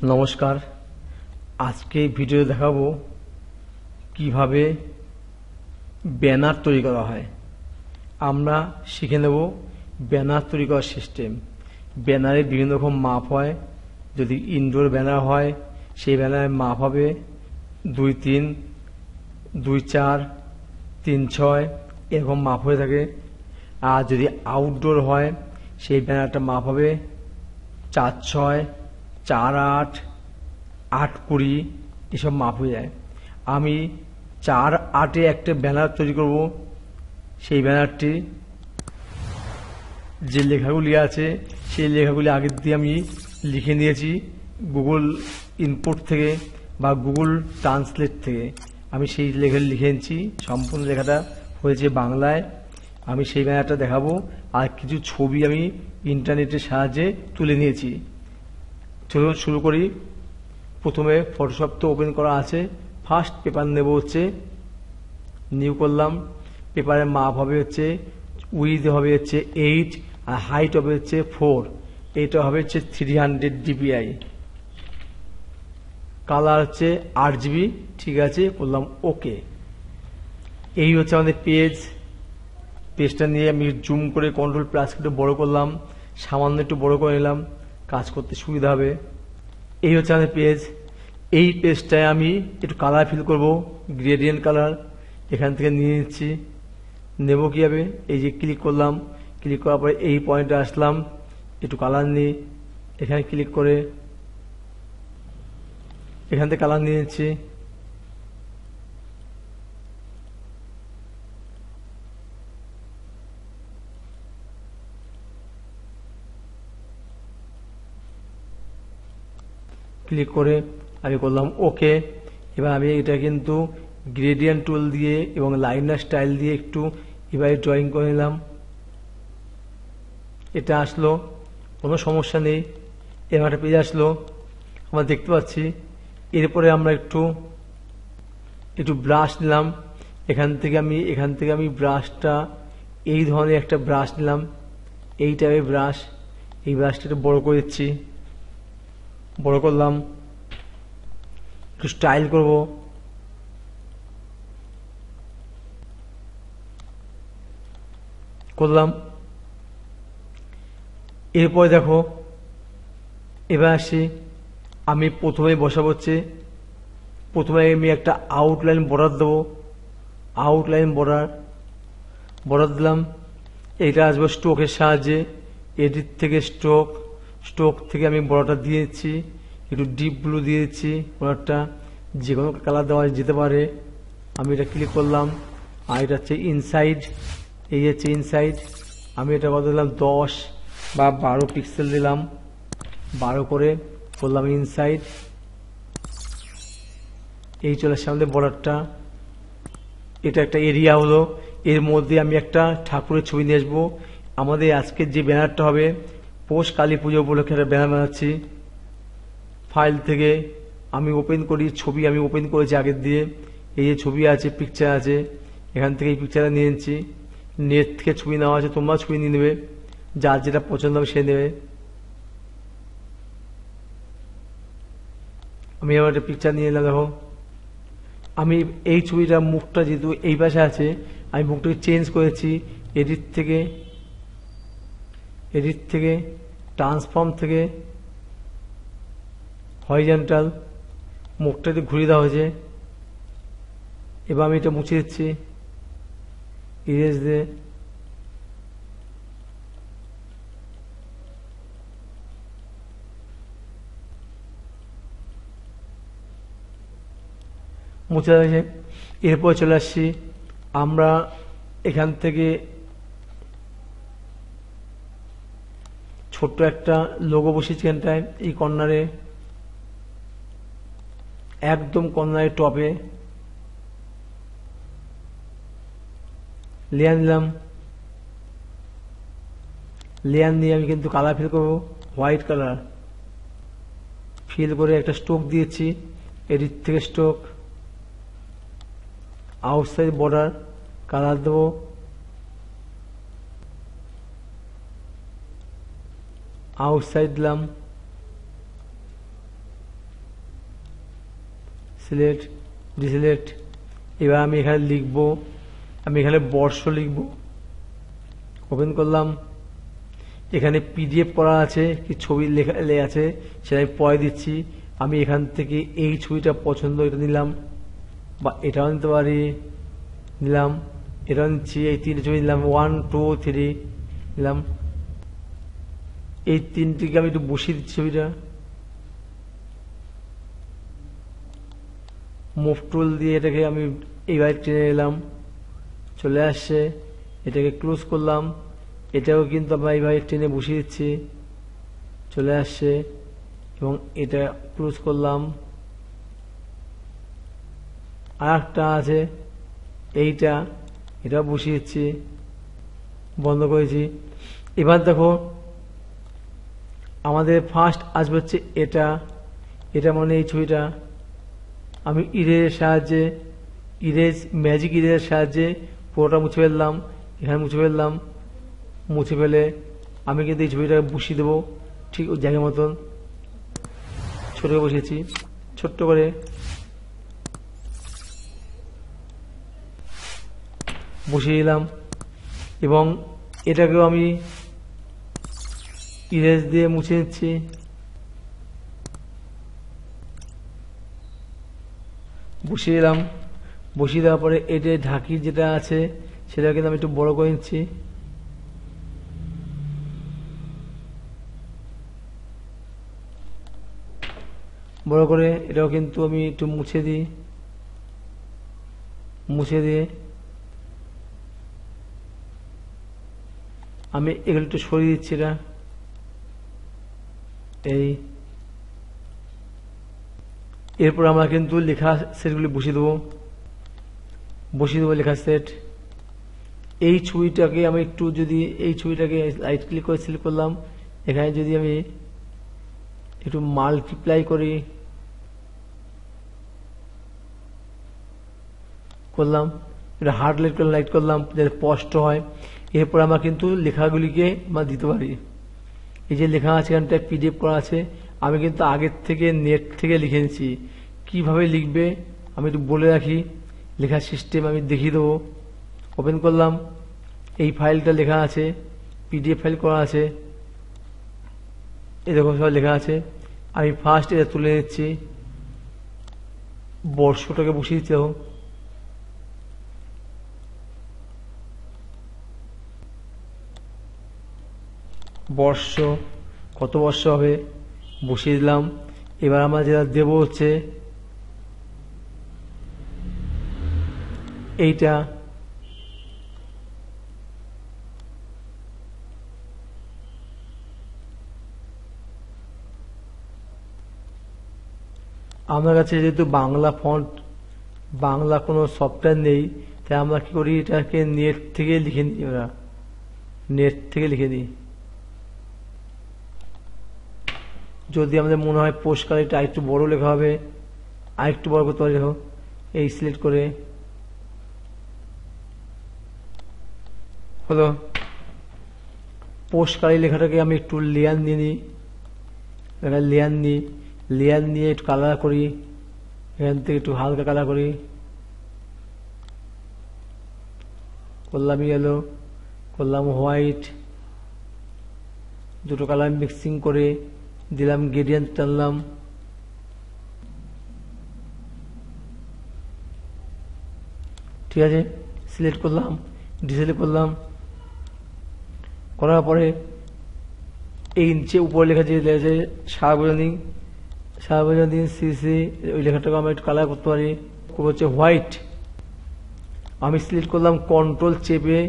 নমস্কার। আজকে এই ভিডিও দেখাবো কিভাবে ব্যানার তৈরি করা হয়। আমরা শিখে নেব ব্যানার তৈরি করার সিস্টেম। ব্যানারে বিভিন্ন রকম মাপ হয়। যদি ইনডোর ব্যানার হয় সেই ব্যানারের মাপ হবে 2-3, 2-4, 3-6 এরকম মাপ হয়ে থাকে। আর যদি আউটডোর হয় সেই ব্যানারটা মাপ হবে 4-6, 4-8, 8-20 এসব মাপ হয়ে যায়। আমি 4-8-এ একটা ব্যানার তৈরি করব। সেই ব্যানারটি যে লেখাগুলি আছে সেই লেখাগুলি আগের দিয়ে আমি লিখে নিয়েছি গুগল ইনপুট থেকে বা গুগল ট্রান্সলেট থেকে। আমি সেই লেখা লিখে নিয়েছি, সম্পূর্ণ লেখাটা হয়েছে বাংলায়। আমি সেই ব্যানারটা দেখাবো। আর কিছু ছবি আমি ইন্টারনেটের সাহায্যে তুলে নিয়েছি। চলুন শুরু করি। প্রথমে ফটোশপ তো ওপেন করা আছে। ফার্স্ট পেপার নেব হচ্ছে, নিউ করলাম। পেপারের মাপ হবে হচ্ছে, উইথ হবে হচ্ছে 8 আর হাইট হবে হচ্ছে 4। এটা হবে হচ্ছে 300 dpi। কালার হচ্ছে 8GB। ঠিক আছে, করলাম ওকে। এই হচ্ছে আমাদের পেজটা নিয়ে আমি জুম করে কন্ট্রোল প্লাস একটু বড় করলাম, সামান্য একটু বড় করে নিলাম, কাজ করতে সুবিধা হবে। এই হচ্ছে আমাদের পেজ। এই পেজটায় আমি একটু কালার ফিল করব, গ্রেডিয়েন্ট কালার এখান থেকে নিয়ে নিচ্ছি। নেব কীভাবে, এই যে ক্লিক করলাম, ক্লিক করার পরে এই পয়েন্টে আসলাম, একটু কালার নিই। এখানে ক্লিক করে এখান থেকে কালার নিয়ে নিচ্ছি। ক্লিক করে আমি করলাম ওকে। এবার আমি এটা কিন্তু গ্রেডিয়েন্ট টুল দিয়ে এবং লাইনার স্টাইল দিয়ে একটু এবারে ড্রয়িং করে নিলাম। এটা আসলো, কোনো সমস্যা নেই। এবার একটা পেজ আসলো, আমরা দেখতে পাচ্ছি। এরপরে আমরা একটু ব্রাশ নিলাম। এখান থেকে আমি ব্রাশটা এই ধরনের একটা ব্রাশ নিলাম, এই টাইপের ব্রাশ। এই ব্রাশটা একটু বড় করে দিচ্ছি, বড় করলাম। একটু স্টাইল করব, করলাম। এরপরে দেখো, এবার আসি। আমি প্রথমে বসাবো হচ্ছে, প্রথমে আমি একটা আউটলাইন বর্ডার দেবো। আউটলাইন বর্ডার দিলাম। এইটা আসবে স্ট্রোকের সাহায্যে। এডিট থেকে স্ট্রোক থেকে আমি বর্ডারটা দিয়ে দিচ্ছি। একটু ডিপ ব্লু দিয়ে দিচ্ছি। বর্ডারটা যে কোনো কালার দেওয়া যেতে পারে। আমি এটা ক্লিক করলাম। আর এটা হচ্ছে ইনসাইড, এই হচ্ছে ইনসাইড। আমি এটা কত দিলাম, 10 বা 12 পিক্সেল দিলাম। 12 করে করলাম ইনসাইড। এই চলে আসছে আমাদের বর্ডারটা। এটা একটা এরিয়া হলো। এর মধ্যে আমি একটা ঠাকুরের ছবি নিয়ে আসবো। আমাদের আজকের যে ব্যানারটা হবে, পৌষ কালী পুজো উপলক্ষে একটা ব্যানার বানাচ্ছি। ফাইল থেকে আমি ওপেন করি, ছবি আমি ওপেন করেছি আগের দিয়ে। এই যে ছবি আছে, পিকচার আছে, এখান থেকে এই পিকচারটা নিয়ে নিচ্ছি। নেট থেকে ছবি নেওয়া আছে, তোমরা ছবি নিয়ে নেবে, যার যেটা পছন্দ হবে সে নেবে। আমি আমার একটা পিকচার নিয়ে এলাম। দেখো, আমি এই ছবিটা মুখটা যেহেতু এই পাশে আছে, আমি মুখটাকে চেঞ্জ করেছি। এডিট থেকে ট্রান্সফর্ম থেকে হরিজন্টাল, মুখটা একটু ঘুরিয়ে দেওয়া হয়েছে। এবার আমি এটা মুছে দিচ্ছি ইরেজ দিয়ে। মুছে দেওয়া হয়েছে। এরপর চলে আসছি আমরা এখান থেকে ছোট্ট একটা লোগো বসিয়েছি এখানটায়, এই কর্নারে, একদম কর্নারে টপে। লেয়ার নিলাম। লেয়ার নিয়ে আমি কিন্তু কালার ফিল করবো, হোয়াইট কালার ফিল করে একটা স্ট্রোক দিয়েছি। এডিট থেকে স্ট্রোক, আউটসাইড বর্ডার কালার দেবো। আউটসাইড দিলাম। Select, deselect. এবার আমি এখানে লিখব, আমি এখানে বর্ষ লিখব। ওপেন করলাম, এখানে পিডিএফ করা আছে, কি ছবি লেখা আছে সেটা আমি পরে দিচ্ছি। আমি এখান থেকে এই ছবিটা পছন্দ, এটা নিলাম, বা এটাও নিতে পারি, নিলাম, এটাও নিচ্ছি। এই তিনটে ছবি নিলাম, 1 2 3 নিলাম। এই তিনটিকে আমি একটু বসিয়ে দিচ্ছি ছবিটা। মুভ টুল দিয়ে এটাকে আমি এইভাবে টেনে এলাম, চলে আসছে। এটাকে ক্লোজ করলাম, এটাও কিন্তু আমরা এইভাবে টেনে বসিয়ে দিচ্ছি, চলে আসছে। এবং এটা ক্লোজ করলাম। আর একটা আছে এইটা, এটা বসিয়ে দিচ্ছি, বন্ধ করেছি। এবার দেখো আমাদের ফার্স্ট আসবে হচ্ছে এটা, এটা মানে এই ছবিটা। আমি ইরেজের সাহায্যে, ম্যাজিক ইরেজের সাহায্যে পুরোটা মুছে ফেললাম। এখানে মুছে ফেললাম, মুছে ফেলে আমি কিন্তু এই ছবিটা বসিয়ে দেবো ঠিক ওই জায়গার মতন। ছোট করে বসিয়েছি, ছোট্ট করে। বসিয়ে দিলাম এবং এটাকেও আমি ইরেজ দিয়ে মুছে নিচ্ছি। বসিয়ে দিলাম, বসিয়ে দেওয়ার পরে এই যে ঢাকি যেটা আছে সেটা কিন্তু আমি একটু বড় করে নিচ্ছি। বড় করে এটাও কিন্তু আমি একটু মুছে দিই, মুছে দিয়ে আমি এগুলো একটু সরিয়ে দিচ্ছি। এটা এই এরপর আমরা কিন্তু লেখা সেটগুলি বসিয়ে দেবো, লেখা সেট। এই ছবিটাকে আমি একটু যদি এই ছবিটাকে রাইট ক্লিক করে সিলেক্ট করলাম, এখানে যদি আমি একটু মাল্টিপ্লাই করি, করলাম, এটা হার্ড লাইট করলাম যাতে স্পষ্ট হয়। এরপর আমরা কিন্তু লেখাগুলিকে আমরা দিতে পারি। এই যে লেখা আছে এখানটায় পিডিএফ করা আছে, আমি কিন্তু আগের থেকে নেট থেকে লিখে নিচ্ছি। কিভাবে লিখবে আমি একটু বলে রাখি, লেখার সিস্টেম আমি দেখিয়ে দেবো। ওপেন করলাম, এই ফাইলটা লেখা আছে, পিডিএফ ফাইল করা আছে, এরকম সব লেখা আছে। আমি ফার্স্ট এটা তুলে নিচ্ছি, বর্ষটাকে বসিয়ে দিতে হোক। বর্ষ, কত বর্ষ হবে বসিয়ে দিলাম। এবার আমরা যেটা দেব হচ্ছে এইটা, আমার কাছে যেহেতু বাংলা ফন্ট, বাংলা কোনো সফটওয়্যার নেই, তাই আমরা কি করি, এটাকে নেট থেকে লিখে নিই। ওরা নেট থেকে লিখে দিই। যদি আমাদের মনে হয় পোস্টকার এটা আরেকটু বড় লেখা হবে, আরেকটু বড় করতে পারি। দেখো এই সিলেক্ট করে হলো পোস্টকার লেখাটাকে আমি একটু লেয়ার নিয়ে নিই, লেয়ার নিয়ে একটু কালার করি, এখান থেকে একটু হালকা কালার করি, করলাম ইয়েলো, করলাম হোয়াইট, দুটো কালার মিক্সিং করে দিলাম, গ্রেডিয়েন্ট টানলাম। ঠিক আছে, সিলেক্ট করলাম, ডিসিলেক্ট করলাম। করার পরে এই নিচে উপরে লেখা যে সার্বজনীন সিসি, ওই লেখাটাকে আমি একটু কালার করতে পারি, হচ্ছে হোয়াইট। আমি সিলেক্ট করলাম, কন্ট্রোল চেপে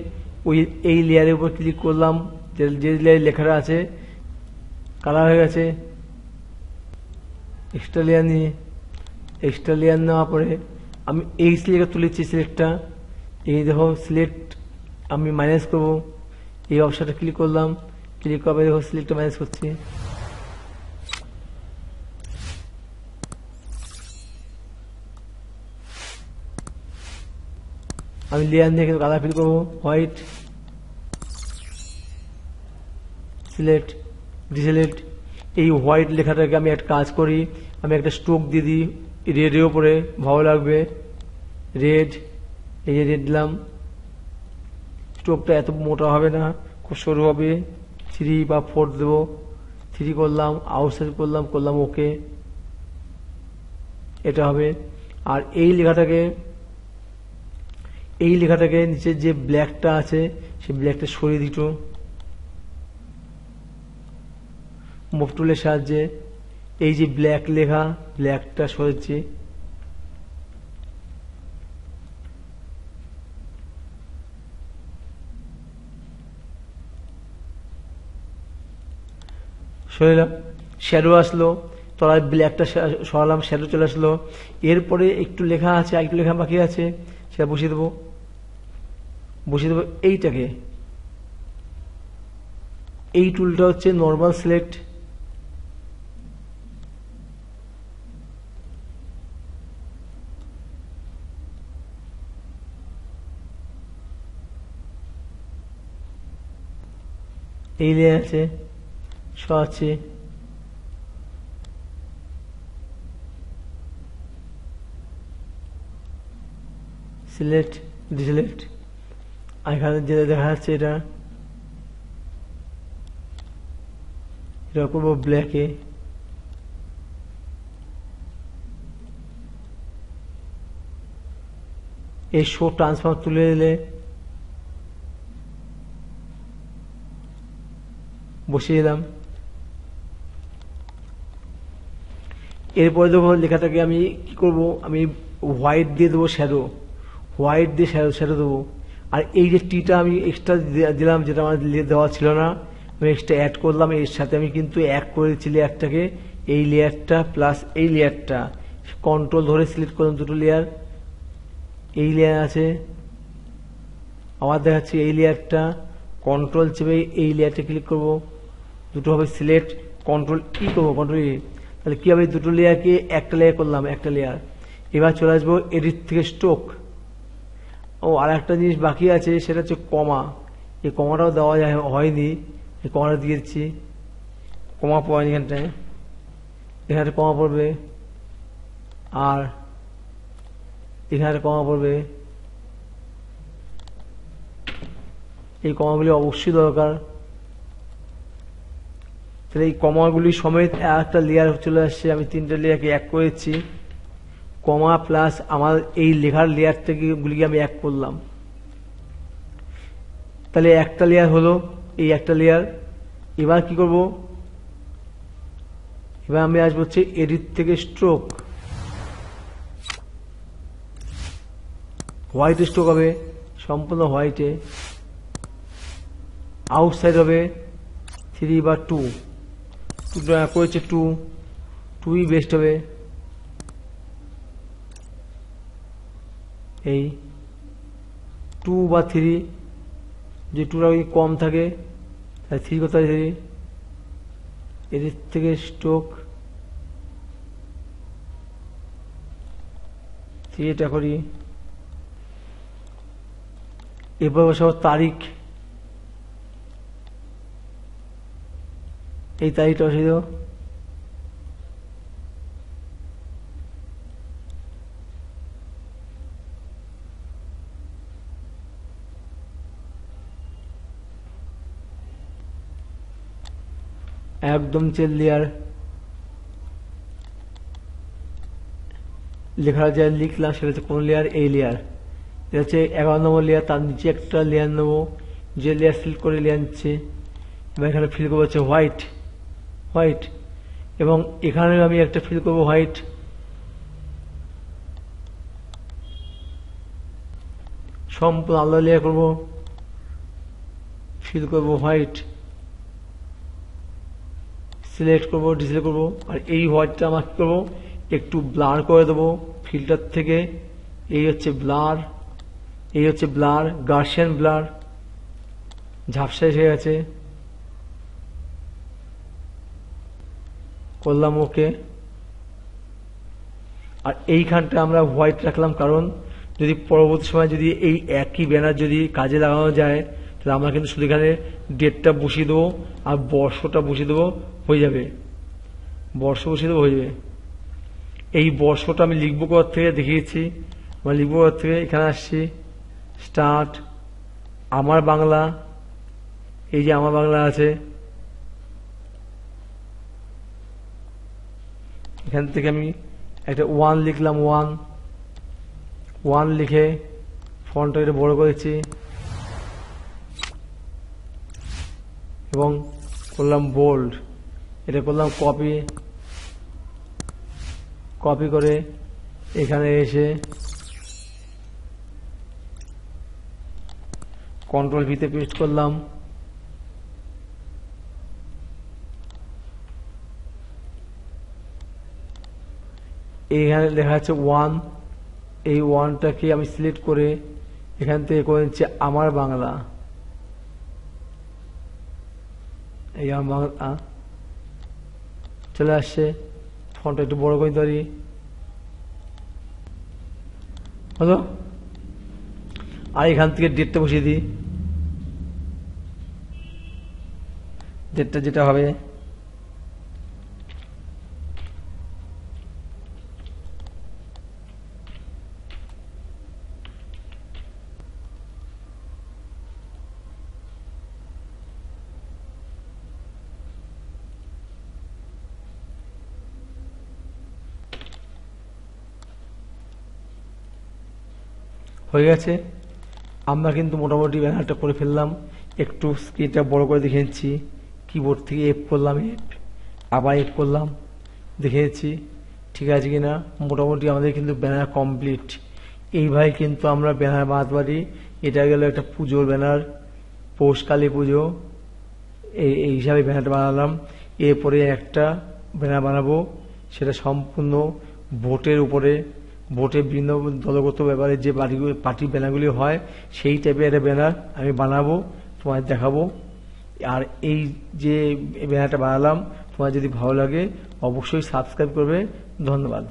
ওই এই লেয়ারের উপর ক্লিক করলাম, যে লেয়ারে লেখাটা আছে কালার হয়ে গেছে। এক্সট্রা লেয়ার নেওয়ার পরে আমি এই সিলেক্ট তুলেছি, সিলেক্টটা এই দেখো সিলেক্ট আমি মাইনাস করব, এই অপশনটা ক্লিক করলাম, ক্লিক করে দেখো সিলেক্টটা মাইনাস করছি। আমি লেয়ার নিয়ে কালার ফিল করবো, হোয়াইট, সিলেক্ট, ডিসিলেক্ট। এই হোয়াইট লেখাটাকে আমি একটা কাজ করি, আমি একটা স্ট্রোক দিয়ে দিই রেডের উপরে ভালো লাগবে, রেড, এই যে রেড দিলাম। স্ট্রোকটা এত মোটা হবে না, খুব সরু হবে, 3 বা 4 দেবো, 3 করলাম, আউটসাইড করলাম ওকে, এটা হবে। আর এই লেখাটাকে নিচে যে ব্ল্যাকটা আছে সেই ব্ল্যাকটা সরিয়ে দিত মুভ টুলের সাহায্যে। এই যে ব্ল্যাক লেখা, ব্ল্যাকটা সরেছে, সরালাম, শ্যাডো আসলো, তলায় ব্ল্যাকটা সরালাম, শ্যাডো চলে আসলো। এরপরে একটু লেখা আছে, একটু লেখা বাকি আছে, সেটা বসিয়ে দেবো এইটাকে। এই টুলটা হচ্ছে নর্মাল সিলেক্ট, এই লেয়ার আছে, সরাচ্ছি, সিলেক্ট, ডিসিলেক্ট। এখানে যেটা দেখা যাচ্ছে এটা করবো ব্ল্যাকে, এই শো ট্রান্সফর্ম তুলে দিলে বসিয়ে দিলাম। এরপরে দেখো লেখাটাকে আমি কি করব, আমি হোয়াইট দিয়ে দেবো শ্যাডো, হোয়াইট দিয়ে শ্যাডো দেবো। আর এই যে টিটা আমি এক্সট্রা দিলাম, যেটা আমার দেওয়া ছিল না, আমি এক্সট্রা অ্যাড করলাম। এর সাথে আমি কিন্তু এক করেছি লেয়ারটাকে, এই লেয়ারটা প্লাস এই লেয়ারটা, কন্ট্রোল ধরে সিলেক্ট করলাম দুটো লেয়ার, এই লেয়ার আছে, আবার দেখাচ্ছি এই লেয়ারটা, কন্ট্রোল চেপে এই লেয়ারটা ক্লিক করব, দুটো হবে সিলেক্ট, কন্ট্রোল ই করবো, কন্ট্রোল ই। তাহলে কি হবে, দুটো লেয়ারকে একটা লেয়ার করলাম, একটা লেয়ার। এবার চলে আসবো এডিট থেকে স্ট্রোক। আর একটা জিনিস বাকি আছে, সেটা হচ্ছে কমা। এই কমাটাও দেওয়া হয়নি, এই কমাটা দিয়ে দিচ্ছি, কমা পয়েন্ট এখানটায়, এখানে কমা পড়বে, আর এখানে কমা পড়বে। এই কমাগুলি অবশ্যই দরকার। তাহলে এই কমাগুলি সমেত একটা লেয়ার চলে আসছে, আমি 3টে লেয়ারকে এক করেছি, কমা প্লাস আমার এই লেখার লেয়ার থেকে গুলিকে আমি এক করলাম। তাহলে একটা লেয়ার হলো, এই একটা লেয়ার। এবার কি করব, এবার আমি আসবো হচ্ছে এডিট থেকে স্ট্রোক, হোয়াইট স্ট্রোক হবে, সম্পূর্ণ হোয়াইটে, আউটসাইড হবে 3 বা 2 করেছে, 2ই বেস্ট হবে। এই 2 বা 3, যে 2টা কম থাকে তাই 3 করতে হয়। এদিক থেকে স্ট্রোক 3 এটা করি। এরপর বসাবো তারিখ, এই তারিখটা বসিয়ে দেবো। একদম নিচের লেয়ার, লেখা যা লিখলাম সেটা হচ্ছে কোন লেয়ার, এই লেয়ার, এটা হচ্ছে 11 নম্বর লেয়ার। তার নিচে একটা লেয়ার নেবো, যে লেয়ার ফিল করে লেয়ার নিচ্ছে। এবার এখানে ফিল করবো হচ্ছে হোয়াইট, এবং এখানে আমি একটা ফিল করবো হোয়াইট। সম্পূর্ণ আলাদা লেয়ার করবো, ফিল করবো হোয়াইট, সিলেক্ট করবো, ডিসিলেক্ট করবো। আর এই হোয়াইটটা আমার কি করবো, একটু ব্লার করে দেবো ফিল্টার থেকে। এই হচ্ছে ব্লার, গার্সিয়ান ব্লার, ঝাপসা এসে গেছে, করলাম ওকে। আর এইখানটা আমরা হোয়াইট রাখলাম, কারণ যদি পরবর্তী সময় যদি এই একই ব্যানার যদি কাজে লাগানো যায়, তাহলে আমরা কিন্তু শুধু এখানে ডেটটা বসিয়ে দেবো আর বর্ষটা বসিয়ে দেবো, হয়ে যাবে, বর্ষ বসিয়ে দেবো, হয়ে যাবে। এই বর্ষটা আমি লিখবো কোথা থেকে দেখিয়েছি, আমি লিখবো কোথা থেকে, এখানে আসছি, স্টার্ট, আমার বাংলা, এই যে আমার বাংলা আছে, এখান থেকে আমি একটা 1 লিখলাম, 1 লিখে ফন্টটা এটা বড় করেছি এবং করলাম বোল্ড, এটা করলাম কপি করে এখানে এসে কন্ট্রোল ভিতে পেস্ট করলাম, এখানে লেখা আছে 1, এই 1টাকে আমি সিলেক্ট করে এখান থেকে করে নিচ্ছি আমার বাংলা, এই আমার বাংলা চলে আসছে, ফন্টটা একটু বড় করে ধরি, হলো। আর এখান থেকে ডেটটা বসিয়ে দিই, ডেটটা যেটা হবে হয়ে গেছে। আমরা কিন্তু মোটামুটি ব্যানারটা করে ফেললাম। একটু স্ক্রিনটা বড় করে দেখে নিচ্ছি, কিবোর্ড থেকে F করলাম, আবার F করলাম, দেখে নিচ্ছি ঠিক আছে কিনা। মোটামুটি আমাদের কিন্তু ব্যানার কমপ্লিট। এইভাবে কিন্তু আমরা ব্যানার বানাতে পারি। এটা গেল একটা পুজোর ব্যানার, পৌষ কালী পুজো, এই হিসাবে ব্যানারটা বানালাম। এরপরে একটা ব্যানার বানাবো, সেটা সম্পূর্ণ ভোটের উপরে, ভোটের বিভিন্ন দলগত ব্যাপারে যে পার্টি ব্যানারগুলি হয় সেই টাইপের একটা ব্যানার আমি বানাবো, তোমায় দেখাবো। আর এই যে ব্যানারটা বানালাম তোমার যদি ভালো লাগে অবশ্যই সাবস্ক্রাইব করবে। ধন্যবাদ।